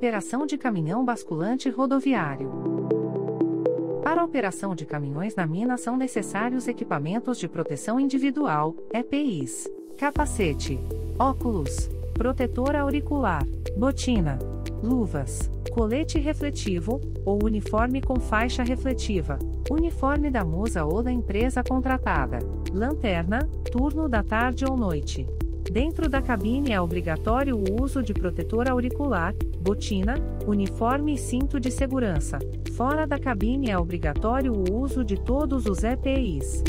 Operação de caminhão basculante rodoviário. Para a operação de caminhões na mina são necessários equipamentos de proteção individual, EPIs, capacete, óculos, protetor auricular, botina, luvas, colete refletivo, ou uniforme com faixa refletiva, uniforme da MUSA ou da empresa contratada, lanterna, turno da tarde ou noite. Dentro da cabine é obrigatório o uso de protetor auricular, botina, uniforme e cinto de segurança. Fora da cabine é obrigatório o uso de todos os EPIs.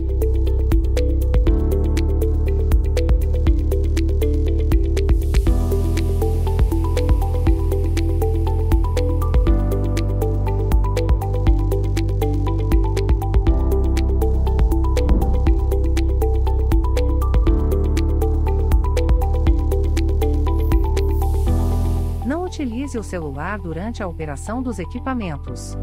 Utilize o celular durante a operação dos equipamentos.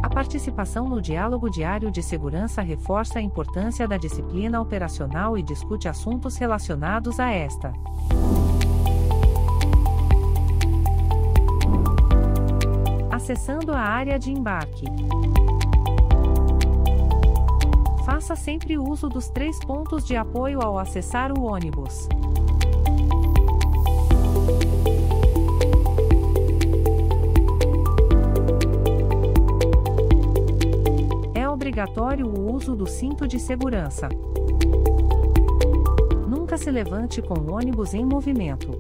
A participação no diálogo diário de segurança reforça a importância da disciplina operacional e discute assuntos relacionados a esta. Acessando a área de embarque. Faça sempre uso dos 3 pontos de apoio ao acessar o ônibus. Obrigatório o uso do cinto de segurança. Nunca se levante com o ônibus em movimento.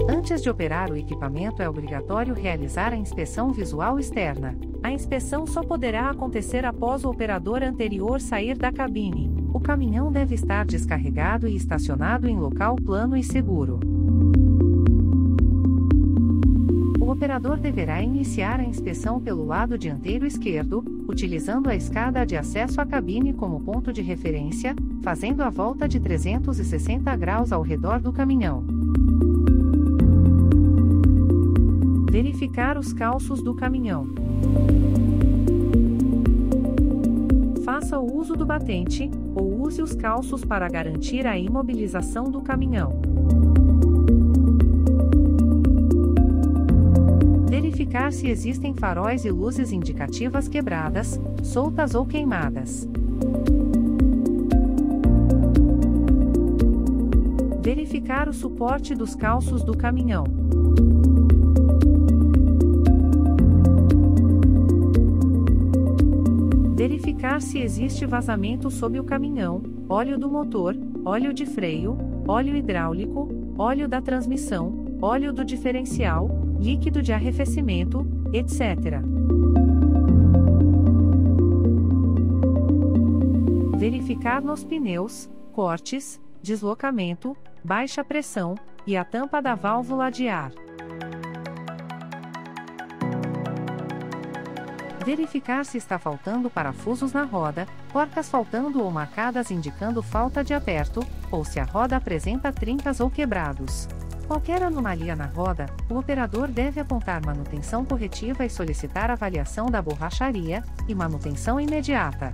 Antes de operar o equipamento é obrigatório realizar a inspeção visual externa. A inspeção só poderá acontecer após o operador anterior sair da cabine. O caminhão deve estar descarregado e estacionado em local plano e seguro. O operador deverá iniciar a inspeção pelo lado dianteiro esquerdo, utilizando a escada de acesso à cabine como ponto de referência, fazendo a volta de 360 graus ao redor do caminhão. Verificar os calços do caminhão. Faça o uso do batente, ou use os calços para garantir a imobilização do caminhão. Verificar se existem faróis e luzes indicativas quebradas, soltas ou queimadas. Verificar o suporte dos calços do caminhão. Verificar se existe vazamento sob o caminhão, óleo do motor, óleo de freio, óleo hidráulico, óleo da transmissão, óleo do diferencial, líquido de arrefecimento, etc. Verificar nos pneus, cortes, deslocamento, baixa pressão, e a tampa da válvula de ar. Verificar se está faltando parafusos na roda, porcas faltando ou marcadas indicando falta de aperto, ou se a roda apresenta trincas ou quebrados. Qualquer anomalia na roda, o operador deve apontar manutenção corretiva e solicitar avaliação da borracharia, e manutenção imediata.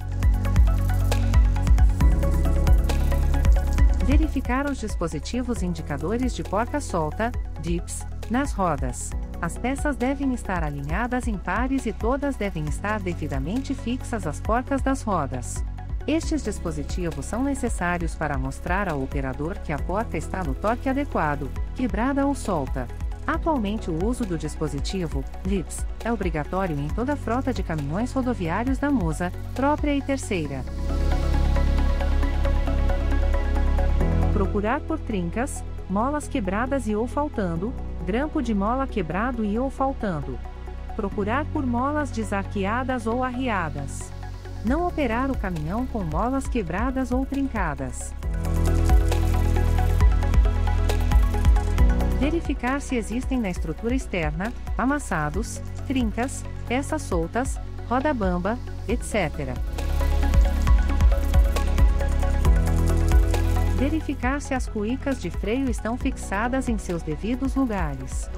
Verificar os dispositivos indicadores de porca solta, DIPs, nas rodas. As peças devem estar alinhadas em pares e todas devem estar devidamente fixas às porcas das rodas. Estes dispositivos são necessários para mostrar ao operador que a porca está no torque adequado, quebrada ou solta. Atualmente o uso do dispositivo, DIPs, é obrigatório em toda a frota de caminhões rodoviários da MUSA, própria e terceira. Procurar por trincas, molas quebradas e ou faltando, grampo de mola quebrado e ou faltando. Procurar por molas desarqueadas ou arriadas. Não operar o caminhão com molas quebradas ou trincadas. Verificar se existem na estrutura externa, amassados, trincas, peças soltas, roda bamba, etc. Verificar se as cuícas de freio estão fixadas em seus devidos lugares.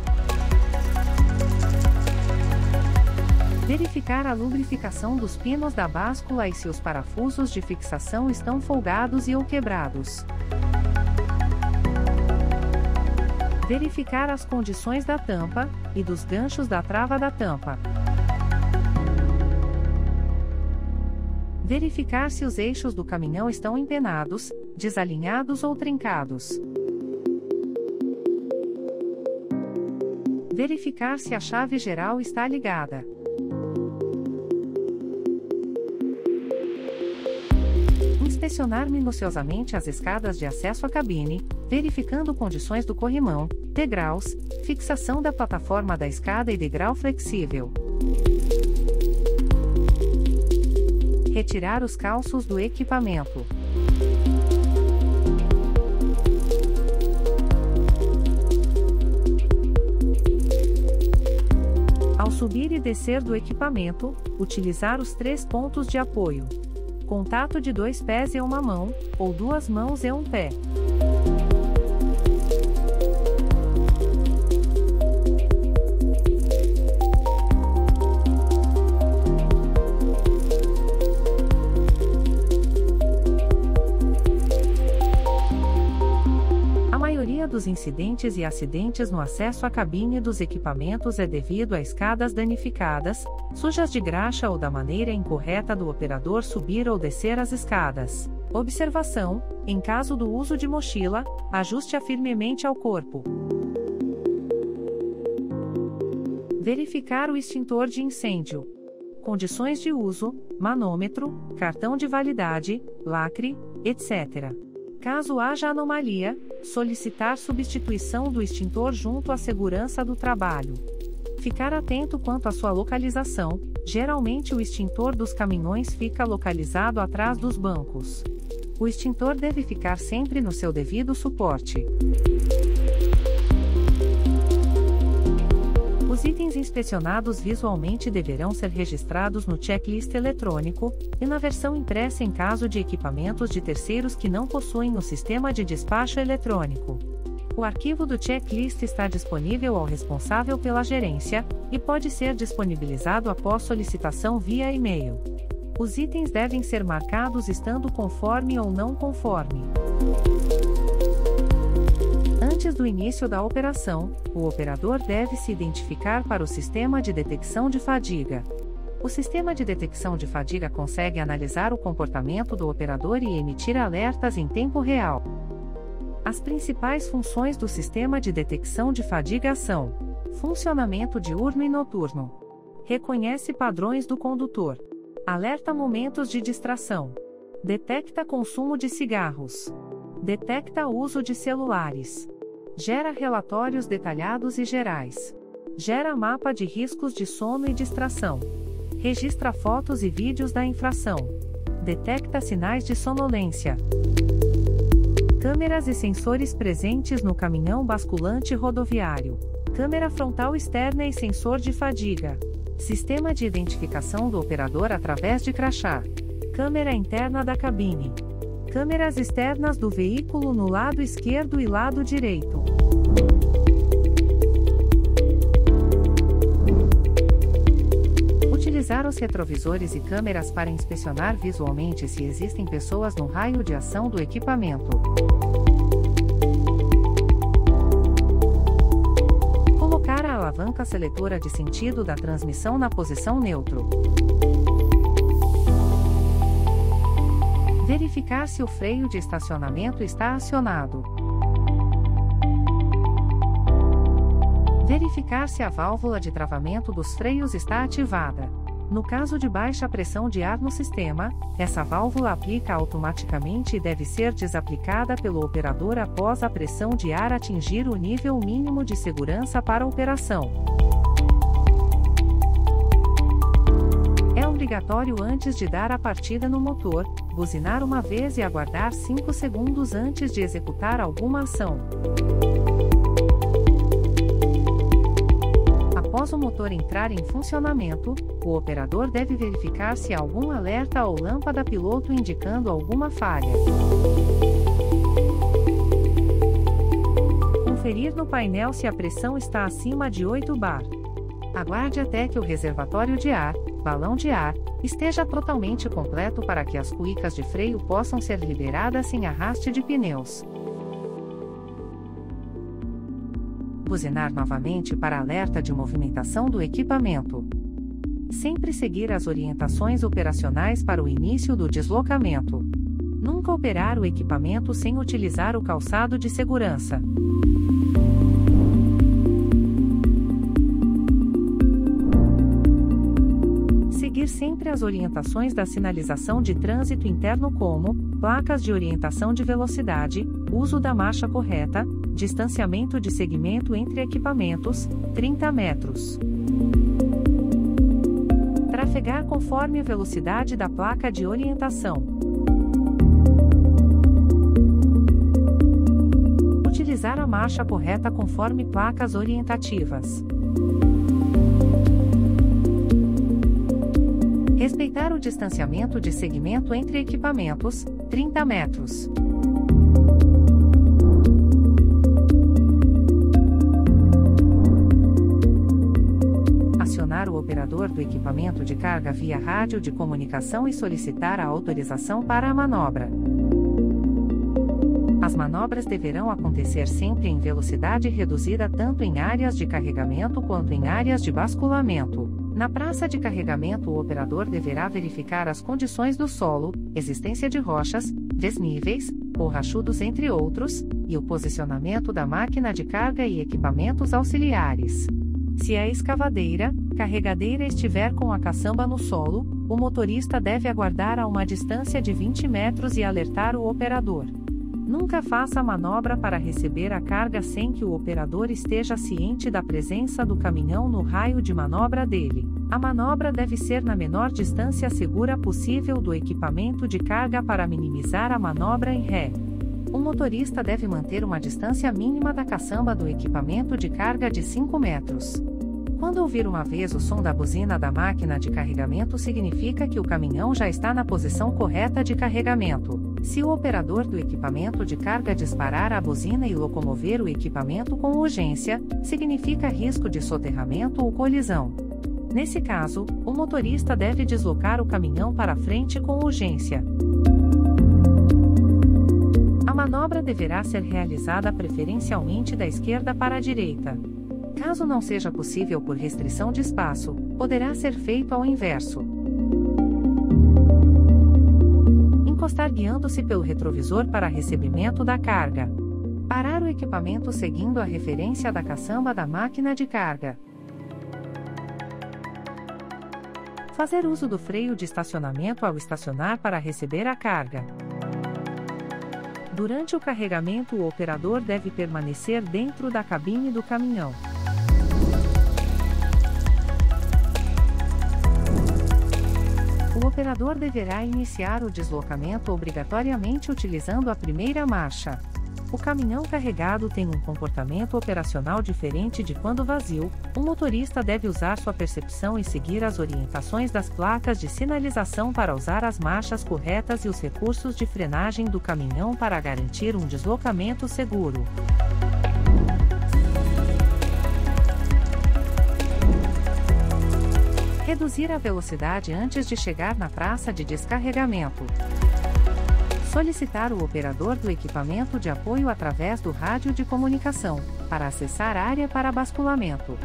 Verificar a lubrificação dos pinos da báscula e se os parafusos de fixação estão folgados e ou quebrados. Verificar as condições da tampa e dos ganchos da trava da tampa. Verificar se os eixos do caminhão estão empenados, desalinhados ou trincados. Verificar se a chave geral está ligada. Inspecionar minuciosamente as escadas de acesso à cabine, verificando condições do corrimão, degraus, fixação da plataforma da escada e degrau flexível. Retirar os calços do equipamento. Ao subir e descer do equipamento, utilizar os 3 pontos de apoio. Contato de 2 pés e uma mão, ou 2 mãos e um pé. A maioria dos incidentes e acidentes no acesso à cabine dos equipamentos é devido a escadas danificadas, sujas de graxa ou da maneira incorreta do operador subir ou descer as escadas. Observação: em caso do uso de mochila, ajuste-a firmemente ao corpo. Verificar o extintor de incêndio. Condições de uso: manômetro, cartão de validade, lacre, etc. Caso haja anomalia, solicitar substituição do extintor junto à segurança do trabalho. Ficar atento quanto à sua localização, geralmente o extintor dos caminhões fica localizado atrás dos bancos. O extintor deve ficar sempre no seu devido suporte. Os itens inspecionados visualmente deverão ser registrados no checklist eletrônico, e na versão impressa em caso de equipamentos de terceiros que não possuem o sistema de despacho eletrônico. O arquivo do checklist está disponível ao responsável pela gerência, e pode ser disponibilizado após solicitação via e-mail. Os itens devem ser marcados estando conforme ou não conforme. Antes do início da operação, o operador deve se identificar para o sistema de detecção de fadiga. O sistema de detecção de fadiga consegue analisar o comportamento do operador e emitir alertas em tempo real. As principais funções do sistema de detecção de fadiga são: funcionamento diurno e noturno. Reconhece padrões do condutor. Alerta momentos de distração. Detecta consumo de cigarros. Detecta uso de celulares. Gera relatórios detalhados e gerais. Gera mapa de riscos de sono e distração. Registra fotos e vídeos da infração. Detecta sinais de sonolência. Câmeras e sensores presentes no caminhão basculante rodoviário. Câmera frontal externa e sensor de fadiga. Sistema de identificação do operador através de crachá. Câmera interna da cabine. Câmeras externas do veículo no lado esquerdo e lado direito. Utilizar os retrovisores e câmeras para inspecionar visualmente se existem pessoas no raio de ação do equipamento. Colocar a alavanca seletora de sentido da transmissão na posição neutro. Verificar se o freio de estacionamento está acionado. Verificar se a válvula de travamento dos freios está ativada. No caso de baixa pressão de ar no sistema, essa válvula aplica automaticamente e deve ser desaplicada pelo operador após a pressão de ar atingir o nível mínimo de segurança para a operação. É obrigatório antes de dar a partida no motor, buzinar uma vez e aguardar 5 segundos antes de executar alguma ação. Após o motor entrar em funcionamento, o operador deve verificar se há algum alerta ou lâmpada piloto indicando alguma falha. Conferir no painel se a pressão está acima de 8 bar. Aguarde até que o reservatório de ar, balão de ar, esteja totalmente completo para que as cuicas de freio possam ser liberadas sem arraste de pneus. Buzinar novamente para alerta de movimentação do equipamento. Sempre seguir as orientações operacionais para o início do deslocamento. Nunca operar o equipamento sem utilizar o calçado de segurança. Seguir sempre as orientações da sinalização de trânsito interno como placas de orientação de velocidade, uso da marcha correta, distanciamento de segmento entre equipamentos, 30 metros. Trafegar conforme a velocidade da placa de orientação. Utilizar a marcha correta conforme placas orientativas. Respeitar o distanciamento de segmento entre equipamentos, 30 metros. Acionar o operador do equipamento de carga via rádio de comunicação e solicitar a autorização para a manobra. As manobras deverão acontecer sempre em velocidade reduzida tanto em áreas de carregamento quanto em áreas de basculamento. Na praça de carregamento, o operador deverá verificar as condições do solo, existência de rochas, desníveis, borrachudos entre outros, e o posicionamento da máquina de carga e equipamentos auxiliares. Se a escavadeira, carregadeira estiver com a caçamba no solo, o motorista deve aguardar a uma distância de 20 metros e alertar o operador. Nunca faça a manobra para receber a carga sem que o operador esteja ciente da presença do caminhão no raio de manobra dele. A manobra deve ser na menor distância segura possível do equipamento de carga para minimizar a manobra em ré. O motorista deve manter uma distância mínima da caçamba do equipamento de carga de 5 metros. Quando ouvir uma vez o som da buzina da máquina de carregamento, significa que o caminhão já está na posição correta de carregamento. Se o operador do equipamento de carga disparar a buzina e locomover o equipamento com urgência, significa risco de soterramento ou colisão. Nesse caso, o motorista deve deslocar o caminhão para frente com urgência. A manobra deverá ser realizada preferencialmente da esquerda para a direita. Caso não seja possível por restrição de espaço, poderá ser feito ao inverso. Encostar guiando-se pelo retrovisor para recebimento da carga. Parar o equipamento seguindo a referência da caçamba da máquina de carga. Fazer uso do freio de estacionamento ao estacionar para receber a carga. Durante o carregamento, o operador deve permanecer dentro da cabine do caminhão. O operador deverá iniciar o deslocamento obrigatoriamente utilizando a primeira marcha. O caminhão carregado tem um comportamento operacional diferente de quando vazio. O motorista deve usar sua percepção e seguir as orientações das placas de sinalização para usar as marchas corretas e os recursos de frenagem do caminhão para garantir um deslocamento seguro. Reduzir a velocidade antes de chegar na praça de descarregamento. Solicitar o operador do equipamento de apoio através do rádio de comunicação, para acessar a área para basculamento.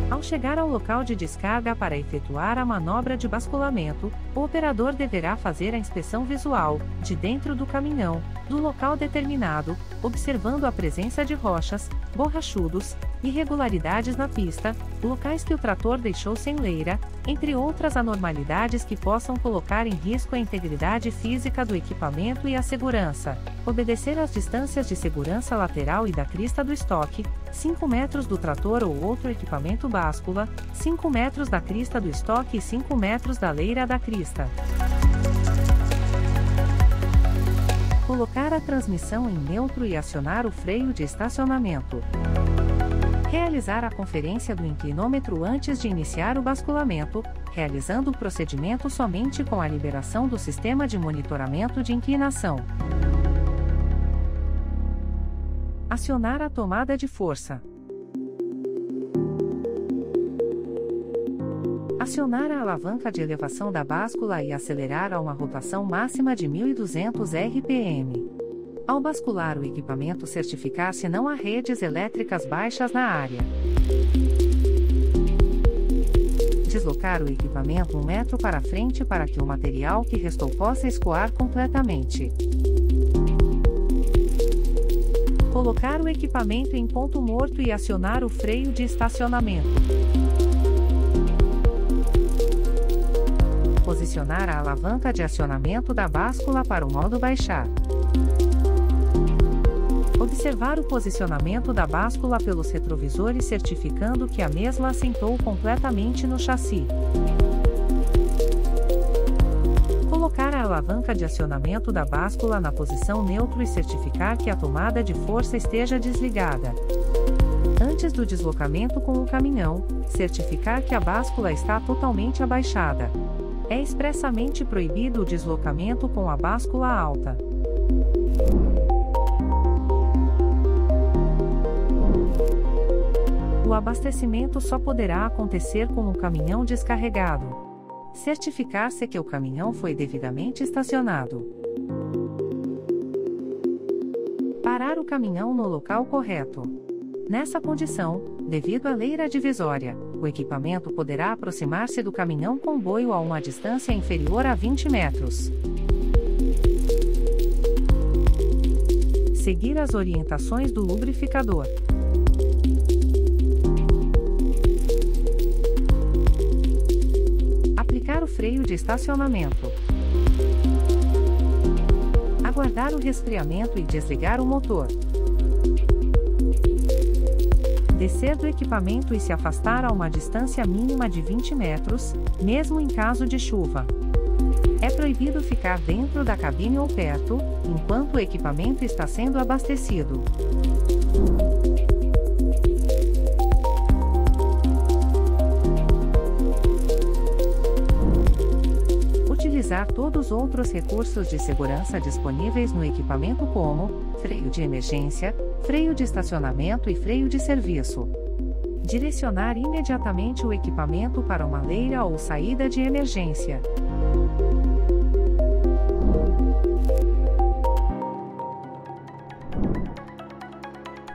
Ao chegar ao local de descarga para efetuar a manobra de basculamento, o operador deverá fazer a inspeção visual, de dentro do caminhão, do local determinado, observando a presença de rochas, borrachudos, irregularidades na pista, locais que o trator deixou sem leira, entre outras anormalidades que possam colocar em risco a integridade física do equipamento e a segurança. Obedecer às distâncias de segurança lateral e da crista do estoque, 5 metros do trator ou outro equipamento báscula, 5 metros da crista do estoque e 5 metros da leira da crista. Colocar a transmissão em neutro e acionar o freio de estacionamento. Realizar a conferência do inclinômetro antes de iniciar o basculamento, realizando o procedimento somente com a liberação do sistema de monitoramento de inclinação. Acionar a tomada de força. Acionar a alavanca de elevação da báscula e acelerar a uma rotação máxima de 1.200 RPM. Ao bascular o equipamento, certificar se não há redes elétricas baixas na área. Deslocar o equipamento 1 metro para frente para que o material que restou possa escoar completamente. Colocar o equipamento em ponto morto e acionar o freio de estacionamento. Posicionar a alavanca de acionamento da báscula para o modo baixar. Observar o posicionamento da báscula pelos retrovisores, certificando que a mesma assentou completamente no chassi. Colocar a alavanca de acionamento da báscula na posição neutro e certificar que a tomada de força esteja desligada. Antes do deslocamento com o caminhão, certificar que a báscula está totalmente abaixada. É expressamente proibido o deslocamento com a báscula alta. O abastecimento só poderá acontecer com o caminhão descarregado. Certificar-se que o caminhão foi devidamente estacionado. Parar o caminhão no local correto. Nessa condição, devido à leira divisória, o equipamento poderá aproximar-se do caminhão-comboio a uma distância inferior a 20 metros. Seguir as orientações do lubrificador. Aplicar o freio de estacionamento. Aguardar o resfriamento e desligar o motor. Descer do equipamento e se afastar a uma distância mínima de 20 metros, mesmo em caso de chuva. É proibido ficar dentro da cabine ou perto, enquanto o equipamento está sendo abastecido. Utilizar todos os outros recursos de segurança disponíveis no equipamento como freio de emergência, freio de estacionamento e freio de serviço. Direcionar imediatamente o equipamento para uma leira ou saída de emergência.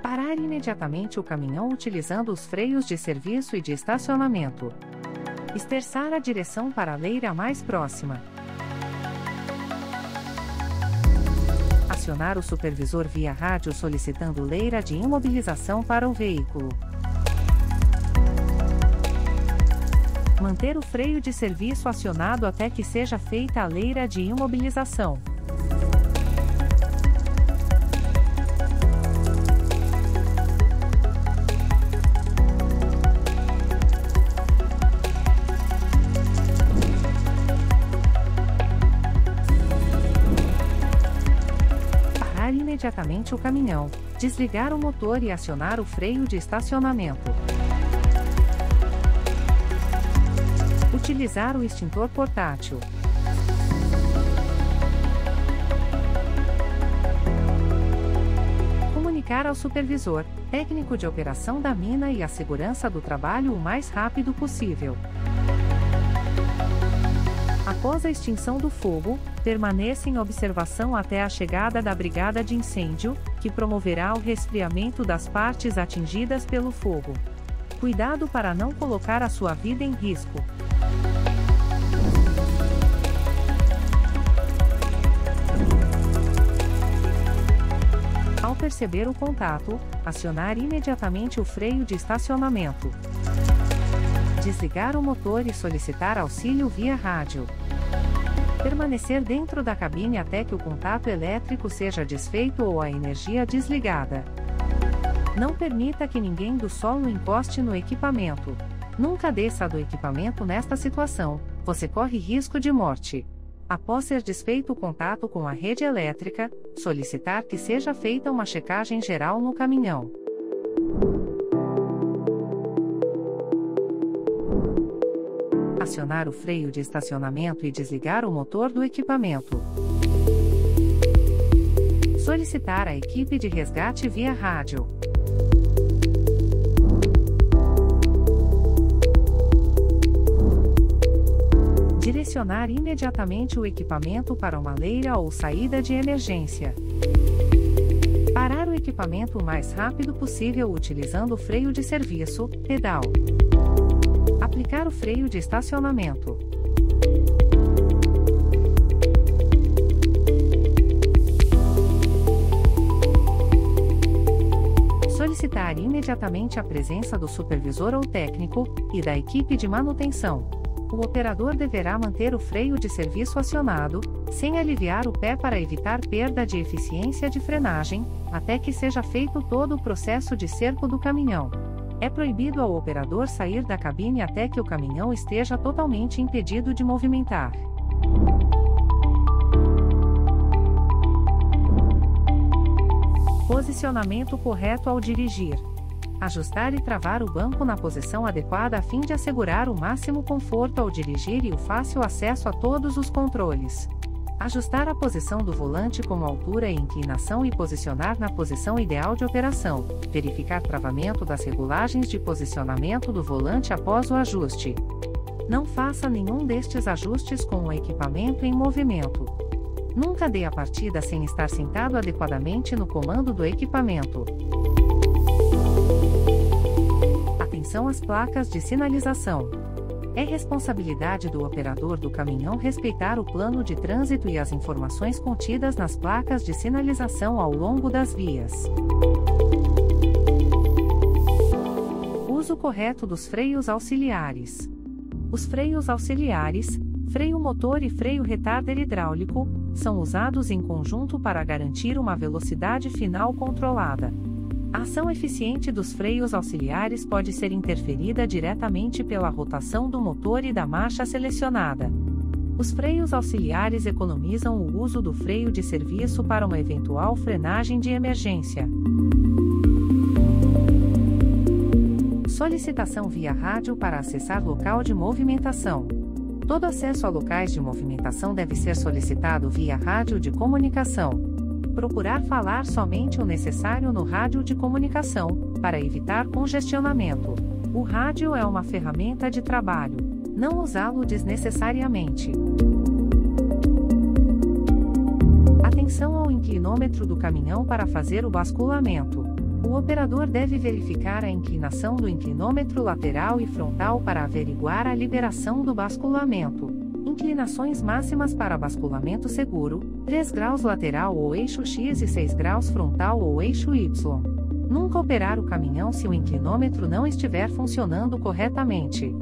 Parar imediatamente o caminhão utilizando os freios de serviço e de estacionamento. Esterçar a direção para a leira mais próxima. Acionar o supervisor via rádio solicitando leira de imobilização para o veículo. Manter o freio de serviço acionado até que seja feita a leira de imobilização. Imediatamente o caminhão, desligar o motor e acionar o freio de estacionamento. Utilizar o extintor portátil. Comunicar ao supervisor, técnico de operação da mina e a segurança do trabalho o mais rápido possível. Após a extinção do fogo, permaneça em observação até a chegada da brigada de incêndio, que promoverá o resfriamento das partes atingidas pelo fogo. Cuidado para não colocar a sua vida em risco. Ao perceber o contato, acionar imediatamente o freio de estacionamento. Desligar o motor e solicitar auxílio via rádio. Permanecer dentro da cabine até que o contato elétrico seja desfeito ou a energia desligada. Não permita que ninguém do solo encoste no equipamento. Nunca desça do equipamento nesta situação, você corre risco de morte. Após ser desfeito o contato com a rede elétrica, solicitar que seja feita uma checagem geral no caminhão. Acionar o freio de estacionamento e desligar o motor do equipamento. Solicitar a equipe de resgate via rádio. posicionar imediatamente o equipamento para uma leira ou saída de emergência. Parar o equipamento o mais rápido possível utilizando o freio de serviço, pedal. Aplicar o freio de estacionamento. Solicitar imediatamente a presença do supervisor ou técnico, e da equipe de manutenção. O operador deverá manter o freio de serviço acionado, sem aliviar o pé para evitar perda de eficiência de frenagem, até que seja feito todo o processo de cerco do caminhão. É proibido ao operador sair da cabine até que o caminhão esteja totalmente impedido de movimentar. Posicionamento correto ao dirigir. Ajustar e travar o banco na posição adequada a fim de assegurar o máximo conforto ao dirigir e o fácil acesso a todos os controles. Ajustar a posição do volante com altura e inclinação e posicionar na posição ideal de operação. Verificar travamento das regulagens de posicionamento do volante após o ajuste. Não faça nenhum destes ajustes com o equipamento em movimento. Nunca dê a partida sem estar sentado adequadamente no comando do equipamento. Atenção às placas de sinalização. É responsabilidade do operador do caminhão respeitar o plano de trânsito e as informações contidas nas placas de sinalização ao longo das vias. Uso correto dos freios auxiliares. Os freios auxiliares, freio motor e freio retárder hidráulico, são usados em conjunto para garantir uma velocidade final controlada. A ação eficiente dos freios auxiliares pode ser interferida diretamente pela rotação do motor e da marcha selecionada. Os freios auxiliares economizam o uso do freio de serviço para uma eventual frenagem de emergência. Solicitação via rádio para acessar local de movimentação. Todo acesso a locais de movimentação deve ser solicitado via rádio de comunicação. Procurar falar somente o necessário no rádio de comunicação, para evitar congestionamento. O rádio é uma ferramenta de trabalho. Não usá-lo desnecessariamente. Atenção ao inclinômetro do caminhão para fazer o basculamento. O operador deve verificar a inclinação do inclinômetro lateral e frontal para averiguar a liberação do basculamento. Inclinações máximas para basculamento seguro, 3 graus lateral ou eixo X e 6 graus frontal ou eixo Y. Nunca operar o caminhão se o inclinômetro não estiver funcionando corretamente.